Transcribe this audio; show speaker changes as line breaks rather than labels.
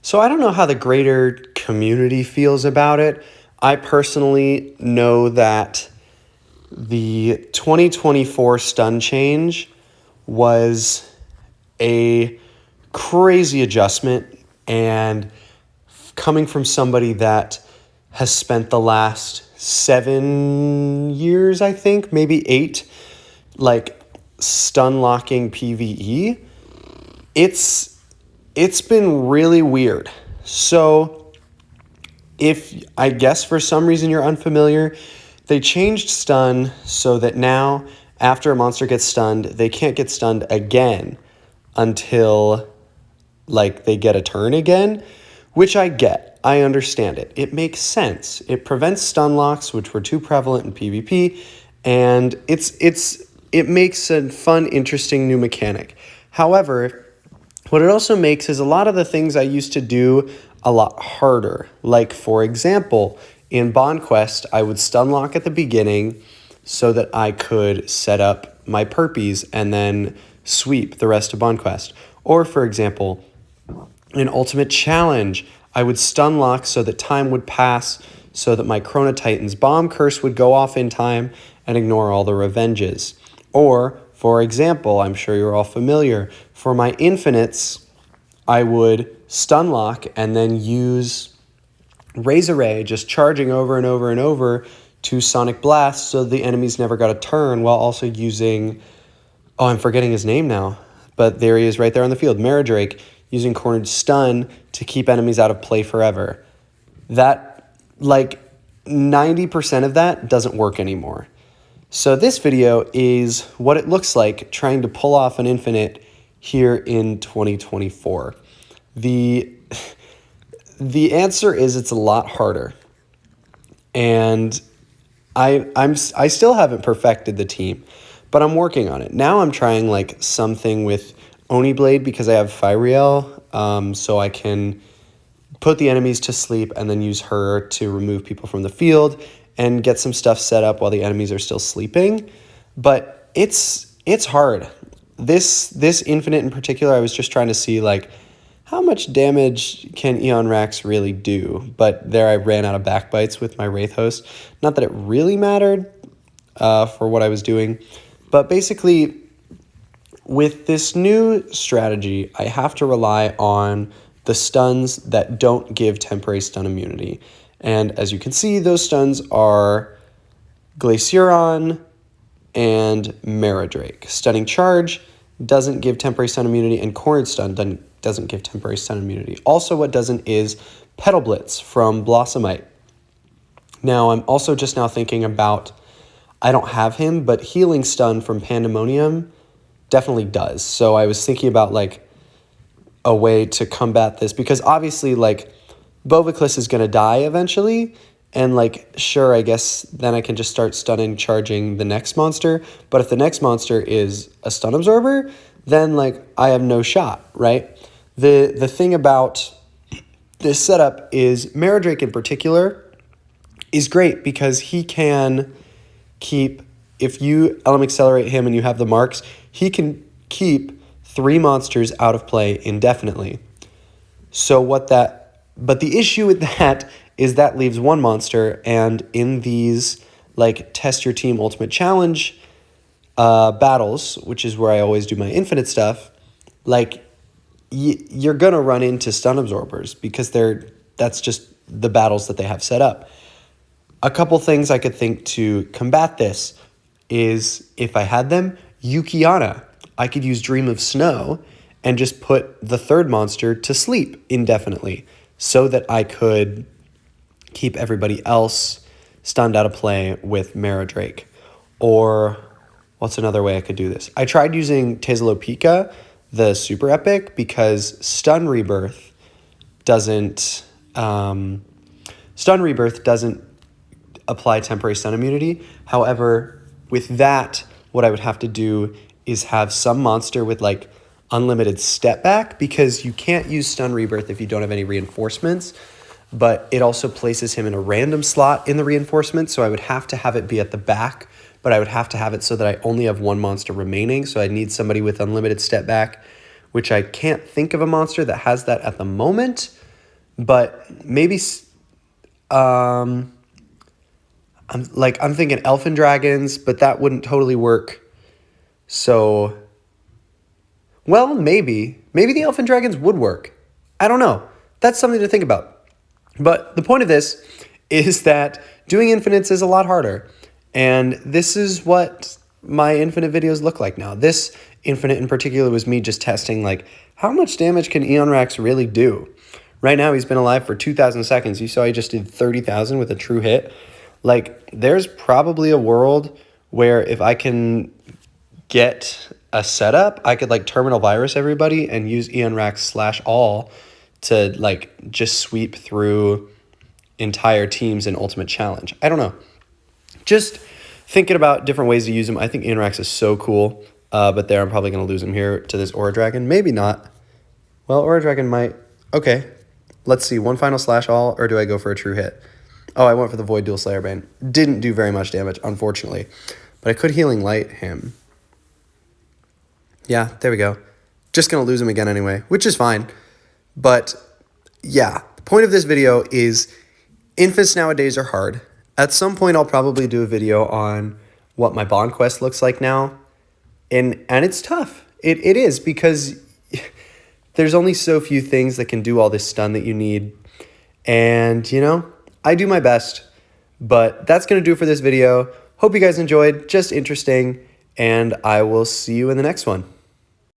So I don't know how the greater community feels about it. I personally know that the 2024 stun change was a crazy adjustment, and coming from somebody that has spent the last 7 years, I think, maybe 8, like stun locking PvE, it's been really weird. So if I guess for some reason you're unfamiliar, they changed stun so that now after a monster gets stunned, they can't get stunned again until like they get a turn again, which I get. I understand it. It makes sense. It prevents stun locks, which were too prevalent in PvP, and it makes a fun, interesting new mechanic. However, what it also makes is a lot of the things I used to do a lot harder. Like, for example, in Bond Quest, I would stun lock at the beginning so that I could set up my perpies and then sweep the rest of Bond Quest. Or, for example, in Ultimate Challenge, I would stun lock so that time would pass so that my Chrono Titan's bomb curse would go off in time and ignore all the revenges. Or, for example, I'm sure you're all familiar, for my infinites, I would stun lock and then use Razor Ray, just charging over and over and over to Sonic Blast so the enemies never got a turn, while also using, oh, I'm forgetting his name now, but there he is right there on the field, Maridrake, using Cornered Stun to keep enemies out of play forever. That, like, 90% of that doesn't work anymore. So this video is what it looks like trying to pull off an infinite here in 2024. The answer is it's a lot harder. And I still haven't perfected the team, but I'm working on it. Now I'm trying like something with Oni Blade because I have Fyriel, so I can put the enemies to sleep and then use her to remove people from the field and get some stuff set up while the enemies are still sleeping. But it's hard. This infinite in particular, I was just trying to see like how much damage can Eon Rax really do? But there I ran out of backbites with my Wraith Host. Not that it really mattered for what I was doing, but basically with this new strategy, I have to rely on the stuns that don't give temporary stun immunity. And as you can see, those stuns are Glaceron and Maridrake. Stunning Charge doesn't give temporary stun immunity, and Cornered Stun doesn't give temporary stun immunity. Also, what doesn't is Petal Blitz from Blossomite. Now, I'm also just now thinking about, I don't have him, but Healing Stun from Pandemonium definitely does. So I was thinking about like a way to combat this, because obviously like Boviclis is going to die eventually, and like sure, I guess then I can just start stunning charging the next monster, but if the next monster is a stun absorber, then like I have no shot, right? The thing about this setup is Maridrake in particular is great because he can keep, if you Element Accelerate him and you have the marks, he can keep 3 monsters out of play indefinitely. So but the issue with that is that leaves 1 monster, and in these like test your team ultimate challenge battles, which is where I always do my infinite stuff, like you're gonna run into stun absorbers because that's just the battles that they have set up. A couple things I could think to combat this is, if I had them, Yukiana. I could use Dream of Snow and just put the 3rd monster to sleep indefinitely so that I could keep everybody else stunned out of play with Maridrake. Or what's another way I could do this? I tried using Tezalopika, the super epic, because Stun Rebirth doesn't apply temporary stun immunity. However, with that, what I would have to do is have some monster with like unlimited step back, because you can't use Stun Rebirth if you don't have any reinforcements, but it also places him in a random slot in the reinforcement, so I would have to have it be at the back, but I would have to have it so that I only have 1 monster remaining, so I need somebody with unlimited step back, which I can't think of a monster that has that at the moment, But maybe I'm thinking elfin dragons, but that wouldn't totally work. So, well, maybe the elfin dragons would work. I don't know. That's something to think about. But the point of this is that doing infinites is a lot harder. And this is what my infinite videos look like now. This infinite in particular was me just testing, like, how much damage can Eon Rax really do? Right now, he's been alive for 2,000 seconds. You saw he just did 30,000 with a true hit. Like, there's probably a world where if I can get a setup, I could, like, terminal virus everybody and use Eon Rax /all to, like, just sweep through entire teams in Ultimate Challenge. I don't know. Just thinking about different ways to use him. I think Eon Rax is so cool, but there I'm probably going to lose him here to this Aura Dragon. Maybe not. Well, Aura Dragon might. Okay. Let's see. One final /all, or do I go for a true hit? Oh, I went for the Void Dual Slayer Bane. Didn't do very much damage, unfortunately. But I could Healing Light him. Yeah, there we go. Just going to lose him again anyway, which is fine. But, yeah. The point of this video is infants nowadays are hard. At some point, I'll probably do a video on what my Bond quest looks like now. And it's tough. It is, because there's only so few things that can do all this stun that you need. And, you know, I do my best. But that's going to do it for this video. Hope you guys enjoyed. Just interesting. And I will see you in the next one.